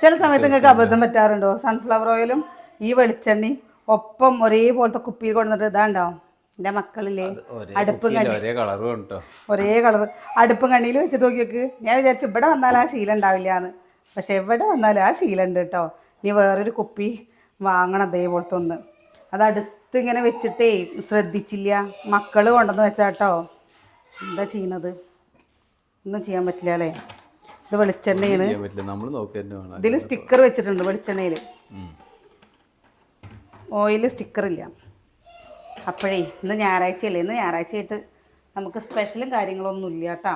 ചില സമയത്ത് നിങ്ങൾക്ക് അബദ്ധം പറ്റാറുണ്ടോ? സൺഫ്ലവർ ഓയിലും ഈ വെളിച്ചെണ്ണയും ഒപ്പം ഒരേപോലത്തെ കുപ്പിയിൽ കൊണ്ടുവന്നിട്ട് ഇതാണ്ടോ എൻ്റെ മക്കളില്ലേ അടുപ്പും കണ്ണി ഒരേ കളർ അടുപ്പും കണ്ണിയിൽ വെച്ചിട്ട് നോക്കിയൊക്കെ ഞാൻ വിചാരിച്ചു ഇവിടെ വന്നാൽ ആ ശീലം ഉണ്ടാവില്ല എന്ന്. പക്ഷെ എവിടെ വന്നാലും ആ ശീലം ഉണ്ട് കേട്ടോ. നീ വേറൊരു കുപ്പി വാങ്ങണം അതേപോലത്തെ ഒന്ന്. അത് അടുത്ത് ഇങ്ങനെ വെച്ചിട്ടേ ശ്രദ്ധിച്ചില്ല, മക്കൾ കൊണ്ടുവന്ന് വെച്ചാട്ടോ. എന്താ ചെയ്യണത്? ഒന്നും ചെയ്യാൻ പറ്റില്ല അല്ലേ. ഇത് വെളിച്ചെണ്ണയാണ്. ഇതിൽ സ്റ്റിക്കർ വെച്ചിട്ടുണ്ട് വെളിച്ചെണ്ണയിൽ. ഓയിൽ സ്റ്റിക്കറില്ല. അപ്പോഴേ ഇന്ന് ഞായറാഴ്ചയല്ലേ, ഇന്ന് ഞായറാഴ്ചയായിട്ട് നമുക്ക് സ്പെഷ്യലും കാര്യങ്ങളൊന്നും ഇല്ല കേട്ടോ.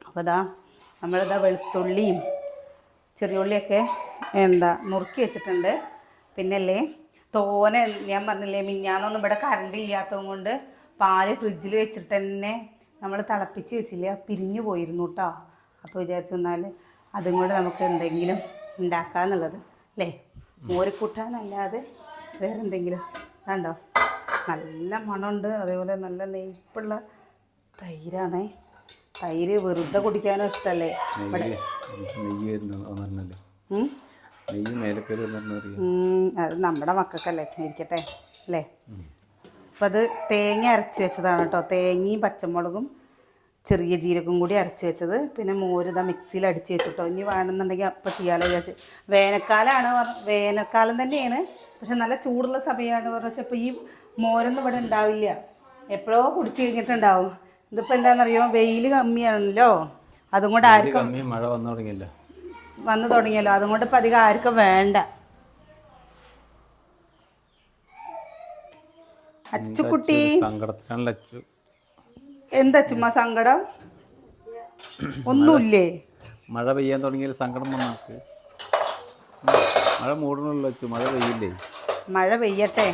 അപ്പോൾ ഇതാ നമ്മളിതാ വെളുത്തുള്ളിയും ചെറിയ ഉള്ളിയൊക്കെ നുറുക്കി വെച്ചിട്ടുണ്ട്. പിന്നല്ലേ തോനെ ഞാൻ പറഞ്ഞില്ലേ മിഞ്ഞാന്നൊന്നും ഇവിടെ കറണ്ട് ഇല്ലാത്തത് കൊണ്ട് പാല് ഫ്രിഡ്ജിൽ വെച്ചിട്ട് തന്നെ നമ്മൾ തിളപ്പിച്ച് വെച്ചില്ല, പിരിഞ്ഞു പോയിരുന്നു കേട്ടോ. അപ്പോൾ വിചാരിച്ചു എന്നാൽ അതും കൂടെ നമുക്ക് എന്തെങ്കിലും ഉണ്ടാക്കാമെന്നുള്ളത് അല്ലേ. മോരിക്കൂട്ടാനല്ലാതെ വേറെ എന്തെങ്കിലും കണ്ടോ. നല്ല മണമുണ്ട്, അതേപോലെ നല്ല നെയ്പ്പുള്ള തൈരാണേ. തൈര് വെറുതെ കുടിക്കാനും ഇഷ്ടമല്ലേ. അത് നമ്മുടെ മക്കൾക്കല്ലേ ഇരിക്കട്ടെ അല്ലേ. അപ്പം അത് തേങ്ങ അരച്ച് വെച്ചതാണ് കേട്ടോ. തേങ്ങയും പച്ചമുളകും ചെറിയ ജീരകം കൂടി അരച്ച് വെച്ചത്. പിന്നെ മോര് മിക്സിയിൽ അടിച്ച് വെച്ചിട്ടോ. ഇനി വേണമെന്നുണ്ടെങ്കിൽ അപ്പം ചെയ്യാമല്ലോ വിചാരിച്ച്. വേനൽക്കാലം തന്നെയാണ്, പക്ഷെ നല്ല ചൂടുള്ള സമയമാണ് പറഞ്ഞപ്പോൾ ഈ മോരൊന്നും ഇവിടെ ഉണ്ടാവില്ല, എപ്പോഴോ കുടിച്ച് കഴിഞ്ഞിട്ടുണ്ടാവും. ഇതിപ്പോൾ എന്താണെന്നറിയോ, വെയിൽ കമ്മിയാണല്ലോ, അതുകൊണ്ട് ആർക്കും മഴ വന്നു തുടങ്ങിയല്ലോ, അതുകൊണ്ട് ഇപ്പം അധികം ആർക്കും വേണ്ട. അച്ചുക്കുട്ടി എന്താ ചുമ്മാ സങ്കടം? ഒന്നുമില്ലേ? മഴ പെയ്യാൻ തുടങ്ങിയാൽ സങ്കടം വന്നാക്ക്. മഴ മൂടണല്ലോ, മഴ പെയ്യില്ലേ? മഴ പെയ്യട്ടെ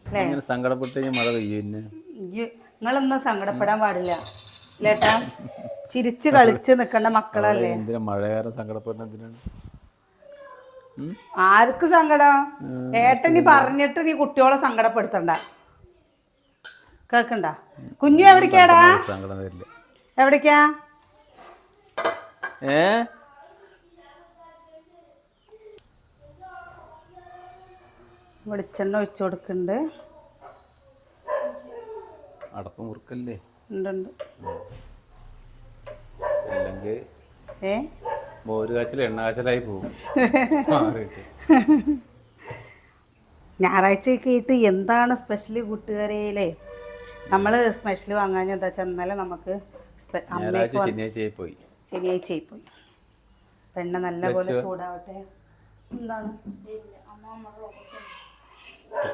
അല്ലേ. സങ്കടപ്പെട്ട് കഴിഞ്ഞാൽ മഴ പെയ്യും. നിങ്ങളൊന്നും സങ്കടപ്പെടാൻ പാടില്ല ലേട്ടാ. ചിരിച്ച് കളിച്ച് നിൽക്കേണ്ട മക്കളല്ലേ. എന്തിനാ മഴയാരം സങ്കടപ്പെടുന്ന എന്തിനാണ്? ആർക്ക് സങ്കടം? ഏട്ടനി പറഞ്ഞിട്ട് നീ കുട്ടിയോളെ സങ്കടപ്പെടുത്തണ്ട. കേക്കണ്ട? കുഞ്ഞു എവിടേക്കാടാ? സങ്കടം വരില്ല. എവിടേക്കാ? വെളിച്ചെണ്ണ ഒഴിച്ചു കൊടുക്കുന്നുണ്ട്. അടപ്പം മുറുക്കല്ലേ? ഉണ്ട്. അല്ലെങ്കിൽ മോര് കാച്ചിൽ എണ്ണ കാച്ചലായി പോകും. ഞായറാഴ്ചയൊക്കെ ആയിട്ട് എന്താണ് സ്പെഷ്യല് കൂട്ടുകാരേലേ? നമ്മൾ സ്പെഷ്യൽ വാങ്ങാൻ എന്താ വെച്ചാൽ ഇന്നലെ നമുക്ക് ശനിയാഴ്ചയായി പോയി. പെണ്ണ നല്ലപോലെ ചൂടാവട്ടെ. എന്താണ്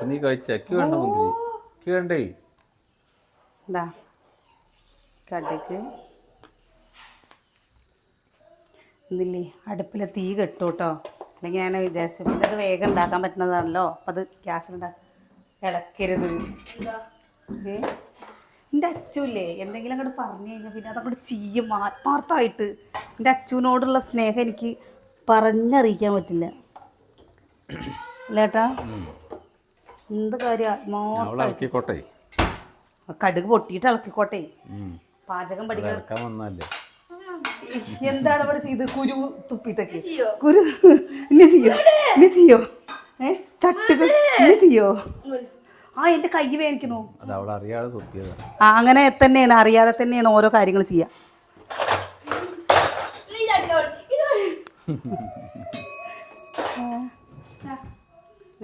നീ കഴിച്ചു വേണ്ടേ? എന്താ കടക്ക് ഇന്നില്ലേ അടുപ്പിലെ തീ കെട്ടു കേട്ടോ. അല്ലെങ്കിൽ ഞാൻ വിചാരിച്ചു പിന്നെ അത് വേഗം ഉണ്ടാക്കാൻ പറ്റുന്നതാണല്ലോ. അപ്പം അത് ഗ്യാസിലുണ്ടാക്കി ഇളക്കരുത്. എൻ്റെ അച്ചുല്ലേ എന്തെങ്കിലും അങ്ങോട്ട് പറഞ്ഞു കഴിഞ്ഞാൽ പിന്നെ അതങ്ങോട്ട് ചെയ്യും ആത്മാർത്ഥമായിട്ട്. എൻ്റെ അച്ചുവിനോടുള്ള സ്നേഹം എനിക്ക് പറഞ്ഞറിയിക്കാൻ പറ്റില്ല അല്ലേട്ടാ. എന്ത് കാര്യം ആത്മാർത്ഥമായിട്ട്. കടുക് പൊട്ടിയിട്ട് ഇളക്കിക്കോട്ടെ. പാചകം പഠിക്കാൻ എന്താണ് ഇവിടെ ചെയ്ത്? കുരു തുപ്പിട്ടൊക്കെ കുരു ഇനി ചെയ്യോ? ചട്ടുക ഇനി ചെയ്യോ? എൻ്റെ കൈ വേദനിക്കണോ? അങ്ങനെ തന്നെയാണ്, അറിയാതെ തന്നെയാണ് ഓരോ കാര്യങ്ങൾ ചെയ്യാ.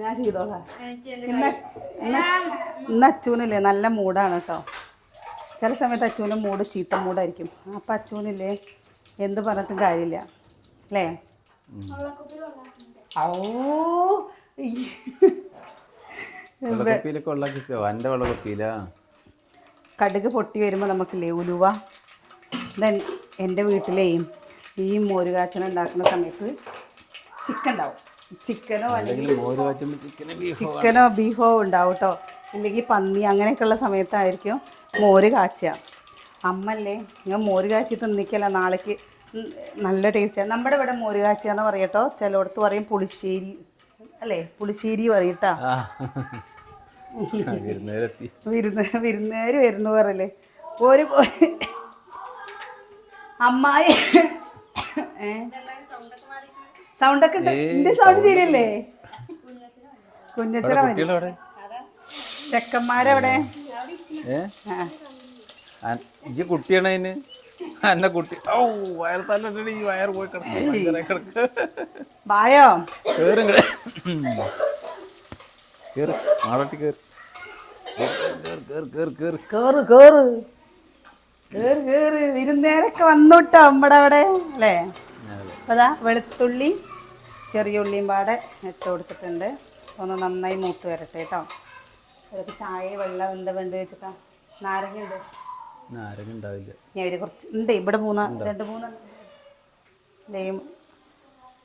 ഞാൻ ചെയ്തോളാം. ഇന്ന് അച്ചൂനില്ലേ നല്ല മൂടാണ് കേട്ടോ. ചില സമയത്ത് അച്ചൂൻ്റെ മൂഡ് ചീത്ത മൂടായിരിക്കും. അപ്പം അച്ചൂനില്ലേ എന്ത് പറഞ്ഞിട്ടും കാര്യമില്ല അല്ലേ. കടുക് പൊട്ടി വരുമ്പോൾ നമുക്കില്ലേ ഉലുവ. എൻ്റെ വീട്ടിലെയും ഈ മോരുകാച്ചന ഉണ്ടാക്കുന്ന സമയത്ത് ചിക്കൻ ഉണ്ടാവും. ചിക്കനോ ബീഫോ ഉണ്ടാവും കേട്ടോ. ഇല്ലെങ്കിൽ പന്നി അങ്ങനെയൊക്കെയുള്ള സമയത്തായിരിക്കും മോര് കാച്ചുക. അമ്മല്ലേ ഞാൻ മോര് കാച്ചി തിന്നിക്കല്ല, നാളേക്ക് നല്ല ടേസ്റ്റാണ്. നമ്മുടെ ഇവിടെ മോര് കാച്ചുക എന്ന് പറയട്ടോ. ചിലയിടത്ത് പറയും പുളിശ്ശേരി അല്ലേ, പുളിശ്ശേരി പറയട്ടാ. വിരുന്നുകാർ വരുന്നു പറയല്ലേ. ഒരു അമ്മായി സൗണ്ടൊക്കെ ഉണ്ട്. എന്റെ സൗണ്ട് ശരിയല്ലേ? കുഞ്ഞച്ചന മതി. കുട്ടികളെവിടെ? ചെക്കന്മാരെവിടെ? ഇജ്ജ് കുട്ടിയാണ് അതിന് എന്നെ കുട്ടി. ഓ വയർ തല്ലി ഈ വയർ പോയി കിടക്ക്. വായോ കേറും കേറ് മാടട്ടി കേറ് വിരുന്നേരൊക്കെ വന്നോട്ടോ നമ്മുടെ അവിടെ അല്ലേ? അപ്പൊ അതാ വെളുത്തുള്ളി ചെറിയ ഉള്ളിയും പാടെ ഇട്ട് കൊടുത്തിട്ടുണ്ട്. ഒന്ന് നന്നായി മൂത്ത് വരട്ടെ കേട്ടോ. അതൊക്കെ ചായ വെള്ളം എന്താ വേണ്ടി വെച്ചിട്ടാ? നാരങ്ങ ഉണ്ട്. നാരങ്ങ ഉണ്ടാവില്ല. ഞാൻ ഒരു കുറച്ച് ഉണ്ട് ഇവിടെ 2-3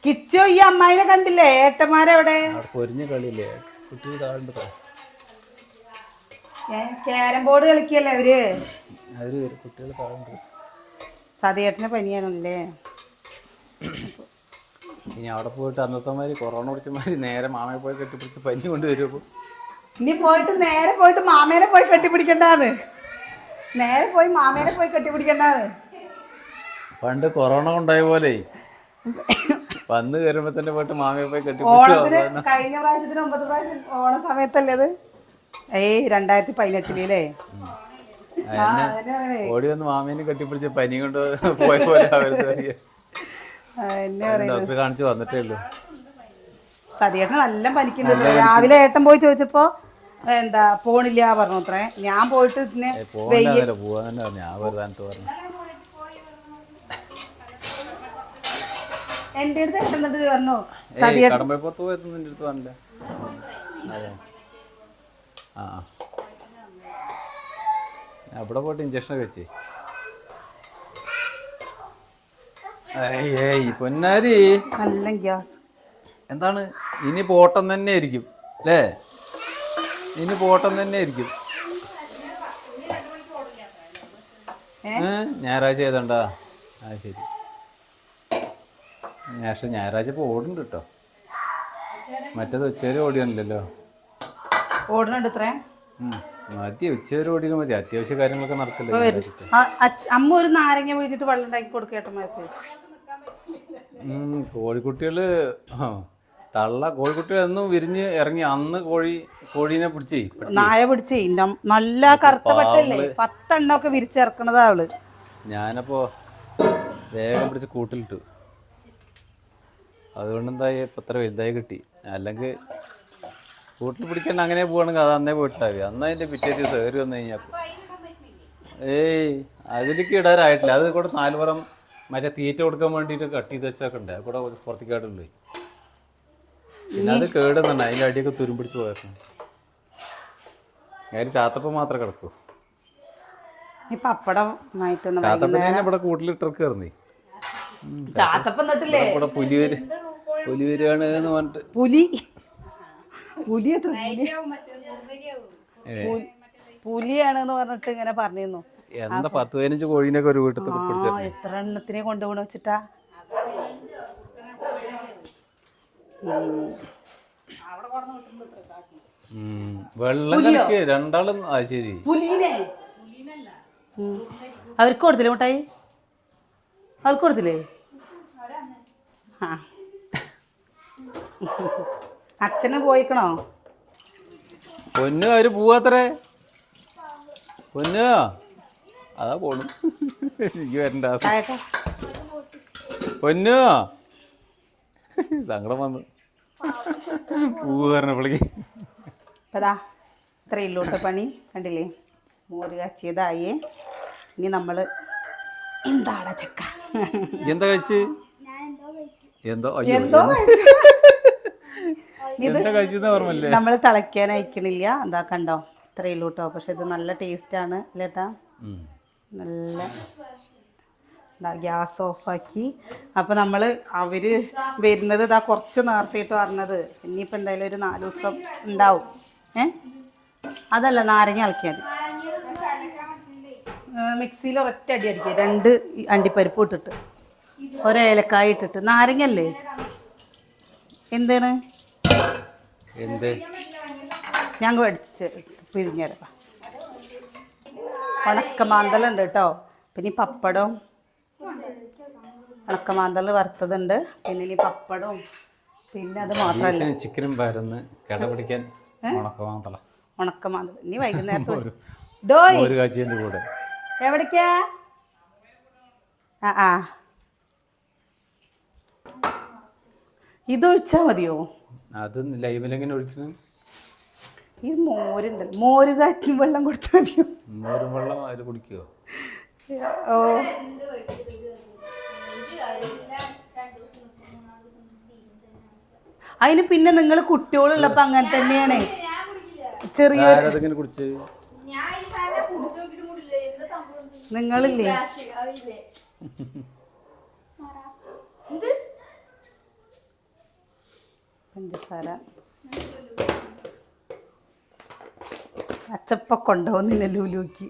കിച്ചോ. ഈ അമ്മായിനെ കണ്ടില്ലേ? ഏട്ടന്മാരെവിടെ? പൊരിഞ്ഞ കളിയില്ലേ കുട്ടികൾ താഴുണ്ട്. ക്യാരം ബോർഡ് കളിക്കല്ലേ അവര് കുട്ടികൾ താഴുണ്ട്. സതിയേട്ടന് പനിയാണല്ലേ? ഇനി അവിടെ പോയിട്ട് അന്നത്തെമാതിരി കൊറോണ പിടിച്ചമാതിരി നേരെ മാമയെ പോയി കെട്ടിപ്പിടിച്ച് പനി കൊണ്ട് വരുമ്പോൾ ഇനി നേരെ പോയിട്ട് മാമേനെ പോയി കെട്ടിപ്പിടിക്കണ്ടാന്ന്. നേരെ പോയി മാമേനെ പോയി കെട്ടിപ്പിടിക്കണ്ടാന്ന്. പണ്ട് കൊറോണ ഉണ്ടായ പോലെ വന്ന് കയറുമ്പോ തന്നെ പോയിട്ട് മാമയെ പോയി കെട്ടിപ്പിടിച്ചു. കഴിഞ്ഞ പ്രാവശ്യത്തിന് 9 പ്രാവശ്യം ഓണ സമയത്തല്ലേ അത്? 2018 ഓടി വന്ന് മാമേനെ കെട്ടിപ്പിടിച്ച് പനി കൊണ്ട് പോയ പോലെ ഡോക്ടറെ കാണിച്ച് വന്നിട്ടേ ഉള്ളൂ. സതിയേട്ടന് നല്ല പനിക്കുന്നുണ്ട്. രാവിലെ ഏട്ടൻ പോയി ചോദിച്ചപ്പോ എന്താ പോണില്ല പറഞ്ഞു. അത്രേ ഞാൻ പോയിട്ട് പോവാൻ ഞാൻ വെറുതെ പറഞ്ഞു. എന്റെ അടുത്ത് ഏട്ടൻ പറഞ്ഞു കടമ്പപ്പുറത്ത് പോയത് നിന്റെ അടുത്ത് പറഞ്ഞില്ല? ആ അവിടെ പോയിട്ട് ഇഞ്ചക്ഷൻ വെച്ച്. പൊന്നാരി നല്ല ഗ്യാസ് എന്താണ് ഇനി പോട്ടം തന്നെ ആയിരിക്കും അല്ലേ? ഇനി പോട്ടം തന്നെ ആയിരിക്കും. ഞായറാഴ്ച ഏതാണ്ടാ? ശരി. ഞായറാഴ്ച ഇപ്പോൾ ഓടുന്നുണ്ട് കേട്ടോ. മറ്റേത് ഉച്ചവരെ ഓടിയാണല്ലോ. ഓടുന്നുണ്ട് ഇത്രേ. മതി ഉച്ചവരെ ഓടിയാൽ മതി. അത്യാവശ്യ കാര്യങ്ങളൊക്കെ നടത്തില്ല. അമ്മ ഒരു നാരങ്ങ വീഴ്ത്തിട്ട് വെള്ളം ഉണ്ടാക്കി കൊടുക്കേട്ടന്മാർക്ക്. കോഴിക്കുട്ടികള് കോഴിക്കുട്ടികൾ എന്നും വിരിഞ്ഞ് ഇറങ്ങി. അന്ന് കോഴീനെ പിടിച്ചേ നായ പിടിച്ചേ നല്ല കറുത്ത പട്ടല്ലേ 10 എണ്ണമൊക്കെ വിരിച്ചിറക്കണതാ അവള്. ഞാനപ്പോ വേഗം പിടിച്ച് കൂട്ടിലിട്ടു. അതുകൊണ്ട് എന്തായി ഇപ്പം ഇത്ര വലുതായി കിട്ടി. അല്ലെങ്കിൽ കൂട്ടിൽ പിടിക്കണ്ട അങ്ങനെ പോവാണെങ്കിൽ അത് അന്നേ പോയിട്ടാവുക. അന്ന് അതിൻ്റെ പിറ്റേ ദിവസം കയറി വന്നു കഴിഞ്ഞപ്പോൾ അതിലേക്ക് ഇടാറായിട്ടില്ല. അത് കൂടെ 4 പുറം മറ്റേ തീറ്റ കൊടുക്കാൻ വേണ്ടിയിട്ട് കട്ട് ചെയ്ത് വെച്ചൊക്കെ ഉണ്ട്. കൂടെ പുറത്തേക്കായിട്ടുള്ളൂ. പിന്നെ അത് കേടുന്നുണ്ട്. അതിൻ്റെ അടിയൊക്കെ തുരുമ്പിടിച്ച് പോയേക്കണം. അതിൽ ചാത്തപ്പം മാത്രമേ കിടക്കൂ. ചാത്തപ്പനെ ഇവിടെ കൂട്ടിലിട്ടിറക്കായിരുന്നേ. ഇവിടെ പുലി വരികയാണ് എന്ന് പറഞ്ഞിട്ട് പുലിയാണെന്ന് പറഞ്ഞിട്ട് ഇങ്ങനെ പറഞ്ഞിരുന്നു. എന്താ 10-15 കോഴീനൊക്കെ ഒരു വീട്ടിൽ എത്ര എണ്ണത്തിനെ കൊണ്ടുപോകണ വെച്ചിട്ടാ? വെള്ളം രണ്ടാളും. ശരി. അവർക്ക് കൊടുത്തില്ലേ മുട്ടായി? അവൾക്ക് കൊടുത്തില്ലേ? ആ അച്ഛന് പോയിക്കണോ? പൊന്നു അവര് പോവാത്രേ. പൊന്നു അതാ പോണു. എനിക്ക് വരണ്ട. പൊന്നു സങ്കടം വന്നു പൂവ് പറഞ്ഞപ്പോഴേക്ക്. അതാ ഇത്രയുള്ളൂട്ട് പണി. കണ്ടില്ലേ? മോര് കാച്ചിയതായേ. ഇനി നമ്മള് എന്താടാ ചക്ക എന്താ കഴിച്ച് നമ്മൾ തിളയ്ക്കാൻ അയക്കണില്ല. എന്താ കണ്ടോ? ഇത്രയുള്ളൂ കേട്ടോ. പക്ഷെ ഇത് നല്ല ടേസ്റ്റാണ് അല്ലേട്ടാ? നല്ല ഗ്യാസ് ഓഫാക്കി. അപ്പം നമ്മൾ അവർ വരുന്നത് ഇതാ കുറച്ച് നേരത്തേട്ട് പറഞ്ഞത്. ഇനിയിപ്പോൾ എന്തായാലും ഒരു 4 ദിവസം ഉണ്ടാവും. അതല്ല നാരങ്ങ ഇളക്കിയാൽ മിക്സിയിൽ ഒരൊറ്റ അടി അടിക്കുക. 2 അണ്ടിപ്പരിപ്പ് ഇട്ടിട്ട് 1 ഏലക്കായ ഇട്ടിട്ട്. നാരങ്ങല്ലേ? എന്താണ് ഞാൻ മേടിച്ച് പിരിഞ്ഞേരാ. ഉണക്കമാന്തലുണ്ട് കേട്ടോ. പിന്നെ പപ്പടം ഉണക്കമാന്തൽ വറുത്തതുണ്ട്, പിന്നെ ഇനി പപ്പടവും, പിന്നെ അത് മാത്രമല്ല ചിക്കനും പരന്ന് കിട പിടിക്കാൻ ഉണക്കമാന്തൽ. ഇനി വൈകുന്നേരത്തെ ഡോയ് ഒരു കാച്ചിൻ്റെ കൂടെ എവിടേക്കാ? ആ ഇതൊഴിച്ചാൽ മതിയോ? അത് ലൈവിലെങ്ങനെ ഒഴിക്കണം? ഈ മോരുണ്ടല്ലോ, മോര് കാച്ചി വെള്ളം കൊടുത്താൽ മതിയോ? മോരും വെള്ളം അതിൽ കുടിക്കുമോ? ഓ അതിന് പിന്നെ നിങ്ങൾ കുട്ടികളുള്ളപ്പോൾ അങ്ങനെ തന്നെയാണ്. ചെറിയൊരു കുടിച്ച് നിങ്ങളില്ലേ പഞ്ചസാര അച്ചപ്പൊക്കെ ഉണ്ടാവുന്നില്ല ലൂലൂക്ക്.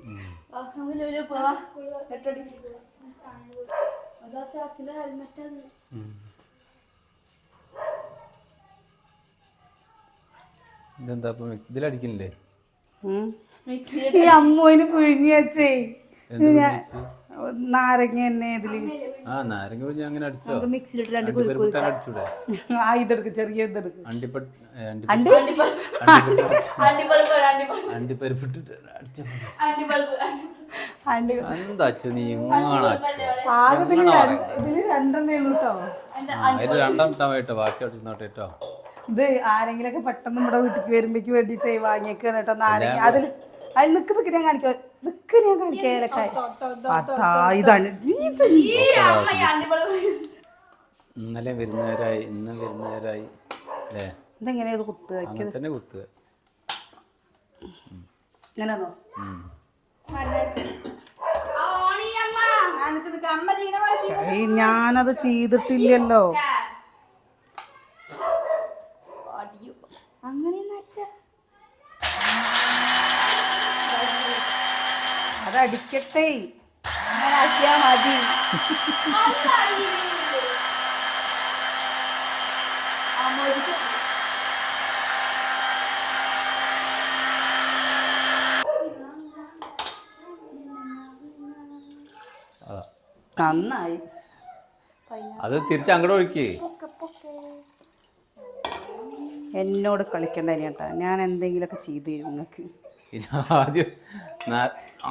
ഇതെന്താ ഇതിലടിക്കുന്നില്ലേ? ഈ അമ്മൂന് പിഴിഞ്ഞ് വെച്ചേ നാരങ്ങ തന്നെ ഇതില്. നാരങ്ങ പിഴിഞ്ഞ് അങ്ങനെ അടിച്ചോ? അടിച്ചൂടെ? ഇതെടുക്ക്, ചെറിയ ഇതെടുക്ക്. അണ്ടിപ്പരിപ്പിട്ടിട്ട് ഇതില് രണ്ടെണ്ണേ ഉള്ളൂ കേട്ടോ. രണ്ടെണ്ണം ഇട്ടാ ബാക്കി അടിച്ചോട്ടെ കേട്ടോ. ഇത് ആരെങ്കിലൊക്കെ പെട്ടെന്ന് നമ്മുടെ വീട്ടിലേക്ക് വരുമ്പോഴേക്ക് വേണ്ടിട്ട് വാങ്ങിയേക്കാണ് കേട്ടോ നാരങ്ങ. അതിൽ നിക്ക് ഞാൻ കാണിക്കോ, ഞാൻ കാണിക്കാ. ഇതാണ് ഇന്നലെ വരുന്നവരായി, ഇന്ന് വരുന്നവരായി അല്ലേ? ഇതെങ്ങനെയാ കുത്തുക? തന്നെ കുത്തുക. ഇങ്ങനെയാണോ? ഞാനത് ചെയ്തിട്ടില്ലല്ലോ. അതടിക്കട്ടെ, മതി. നന്നായി. അത് തിരിച്ച് അങ്ങോട്ട് ഒഴിക്കേ. എന്നോട് കളിക്കണ്ട കേട്ടാ, ഞാൻ എന്തെങ്കിലുമൊക്കെ ചെയ്തു തരും നിങ്ങൾക്ക്.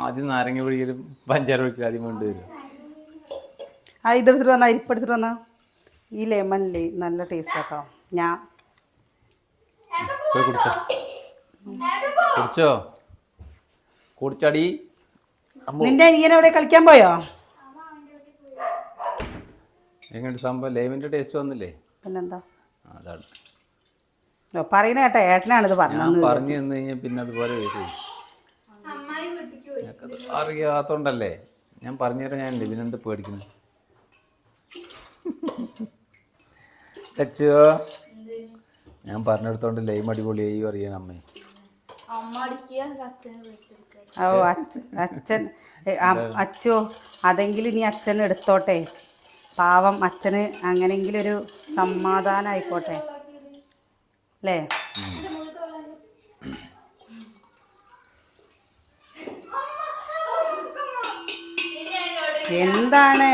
ആദ്യം നാരങ്ങ പൊടിക്കലും പഞ്ചാര ഒഴിക്കലും ആദ്യം കൊണ്ടുവരും. ഇതെടുത്തിട്ട് വന്നാ, ഇരിപ്പെടുത്തിട്ട് വന്നാ. ഈ ലെമണില്ലേ നല്ല ടേസ്റ്റ് കേട്ടോ. ഞാൻ കുടിച്ചോ? കുടിച്ചാടി. നിന്റെ അനിയൻ എവിടെ കളിക്കാൻ പോയോ? എങ്ങനെ സംഭവം? ലെമണിന്റെ ടേസ്റ്റ് വന്നില്ലേ? പിന്നെന്താ? അതാണ് പറയുന്ന കേട്ടോ, ഏട്ടനാണിത് പറഞ്ഞത്. പറഞ്ഞു തന്നു കഴിഞ്ഞാൽ പിന്നെ അതുപോലെ വരും. അറിയാത്തോണ്ടല്ലേ ഞാൻ പറഞ്ഞുതരാം. ഞാൻ ലെവിനെന്ത് പേടിക്കുന്നു? അച്ഛോ, ഞാൻ പറഞ്ഞെടുത്തോണ്ട് ലൈം അടിപൊളിയായി അറിയണം അമ്മേ. ഓ അച്ഛൻ അച്ഛോ, അതെങ്കിലും ഇനി അച്ഛൻ എടുത്തോട്ടെ. പാവം അച്ഛന് അങ്ങനെങ്കിലും ഒരു സമാധാനം ആയിക്കോട്ടെ അല്ലേ? എന്താണ്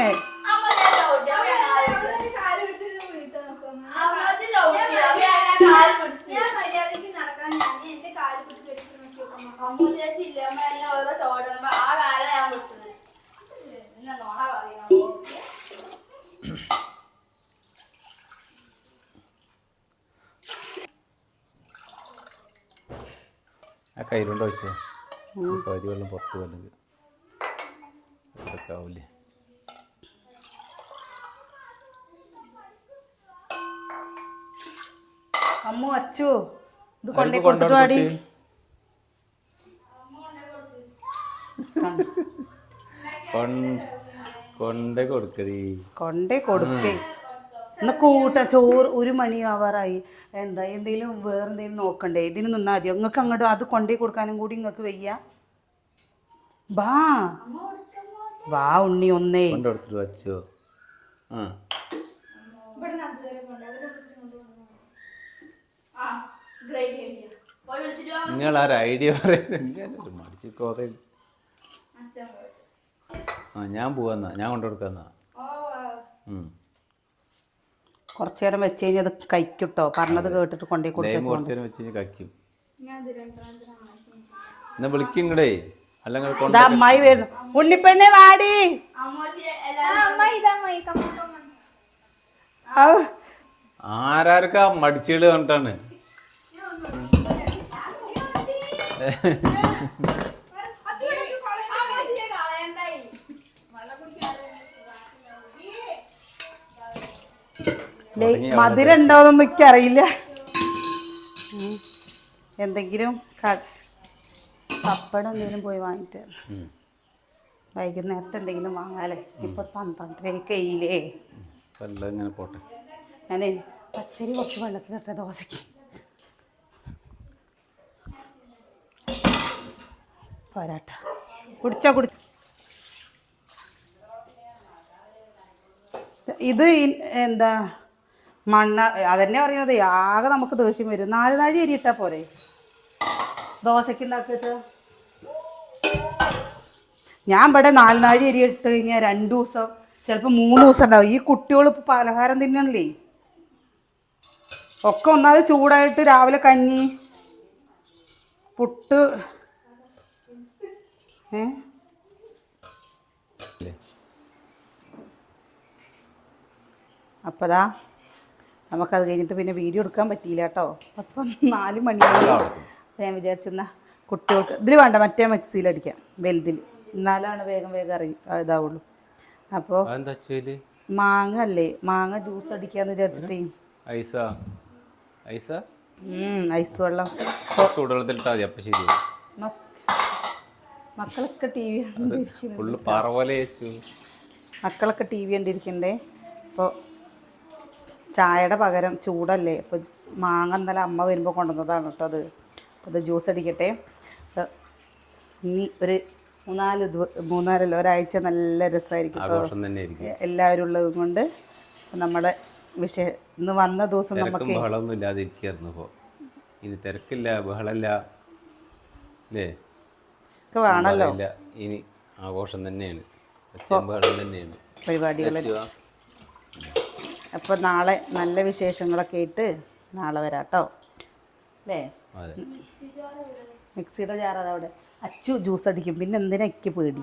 ആ കയ്യിലുണ്ടോ വെച്ചോ? പകുതി വെള്ളം പുറത്ത് വല്ലെങ്കിൽ ആവില്ലേ? അമ്മ അച്ചു ഇത് കൊണ്ടേ കൊടുത്തിട്ട് വാടി. കൊണ്ടേ കൊടുക്കേ എന്നാ കൂട്ട ചോറ്. 1 മണിയാവാറായി. എന്താ എന്തെങ്കിലും വേറെന്തെങ്കിലും നോക്കണ്ടേ? ഇതിന് നിന്നാ മതിയോ? നിങ്ങൾക്ക് അങ്ങോട്ട് അത് കൊണ്ടേ കൊടുക്കാനും കൂടി നിങ്ങൾക്ക് വയ്യ? വാ ഉണ്ണി ഒന്നേ കൊണ്ടെടുത്തിട്ട് വച്ചോ. നിങ്ങൾ ആ ഐഡിയ പറയുന്നത് മടിച്ചിക്കോതെ. ഞാൻ പോവാന്നാ, ഞാൻ കൊണ്ടുകൊടുക്കാന്നാ. കുറച്ച് നേരം വെച്ച് കഴിഞ്ഞാൽ അത് കഴിക്കിട്ടോ, പറഞ്ഞത് കേട്ടിട്ട് കൊണ്ടേ കുറച്ച് കൊടുത്തു. നേരം വെച്ച് കഴിഞ്ഞാൽ കഴിക്കും. എന്നാ വിളിക്കണ്ടേ അല്ലെങ്കിൽ അമ്മായി വരുന്നു. ഉണ്ണിപ്പെണ്ണെ വാടി. ആരാർക്കാ മടിച്ചുകള് കണ്ടിട്ടാണ്. മധുരം ഉണ്ടോന്നൊന്നും എനിക്കറിയില്ല. എന്തെങ്കിലും പപ്പടം എന്തെങ്കിലും പോയി വാങ്ങിട്ട് വൈകുന്നേരത്തെ എന്തെങ്കിലും വാങ്ങാലേ. ഇപ്പൊ 12 കയ്യിലേ. പോട്ടെ. ഞാനേ പച്ചരി കുറച്ച് വെള്ളത്തിലിട്ട ദോശക്ക് പോരാട്ട. കുടിച്ചോ. ഇത് എന്താ മണ്ണ അതന്നെ പറയുന്നത്. ആകെ നമുക്ക് ദേഷ്യം വരും. 4 നാഴി അരി ഇട്ടാ പോരെ ദോശക്ക് ഉണ്ടാക്കിയിട്ട്. ഞാൻ ഇവിടെ 4 നാഴി അരി ഇട്ട് കഴിഞ്ഞാൽ 2 ദിവസം ചിലപ്പോൾ 3 ദിവസം ഉണ്ടാവും. ഈ കുട്ടികൾ പലഹാരം തിന്നണല്ലേ. ഒക്കെ ഒന്നാമത് ചൂടായിട്ട് രാവിലെ കഞ്ഞി പുട്ട് അപ്പതാ നമുക്കത് കഴിഞ്ഞിട്ട് പിന്നെ വീഡിയോ എടുക്കാൻ പറ്റിയില്ല കേട്ടോ. അപ്പം 4 മണിയായി. ഞാൻ വിചാരിച്ചെന്നാ കുട്ടികൾക്ക് ഇതിൽ വേണ്ട, മറ്റേ മിക്സിയിലടിക്കാം വലുതിൽ, എന്നാലാണ് വേഗം ഇതാവുള്ളൂ. അപ്പോൾ മാങ്ങ അല്ലേ, മാങ്ങ ജ്യൂസ് അടിക്കാന്ന് വിചാരിച്ചിട്ടേ ഐസ് വെള്ളം മക്കളൊക്കെ ടി വി കണ്ടിരിക്കണ്ടേ. അപ്പോൾ ചായയുടെ പകരം ചൂടല്ലേ. അപ്പോൾ മാങ്ങ ഇന്നലെ അമ്മ വരുമ്പോൾ കൊണ്ടുവന്നതാണ് കേട്ടോ അത്. അപ്പോൾ അത് ജ്യൂസ് അടിക്കട്ടെ. ഇനി ഒരു 3-4 ഒരാഴ്ച നല്ല രസമായിരിക്കും എല്ലാവരും ഉള്ളത് കൊണ്ട്. നമ്മുടെ ഇന്ന് വന്ന ദിവസം നമുക്ക് തിരക്കില്ല, ബഹളമില്ല, വേണമല്ലോ. ഇനി ആഘോഷം തന്നെയാണ്, പരിപാടികൾ. അപ്പോൾ നാളെ നല്ല വിശേഷങ്ങളൊക്കെ ആയിട്ട് നാളെ വരാം കേട്ടോ. അല്ലേ? മിക്സിയുടെ ജാർ അതവിടെ. അച്ചു ജ്യൂസ് അടിക്കും. പിന്നെ എന്തിനാ എനിക്ക് പേടി.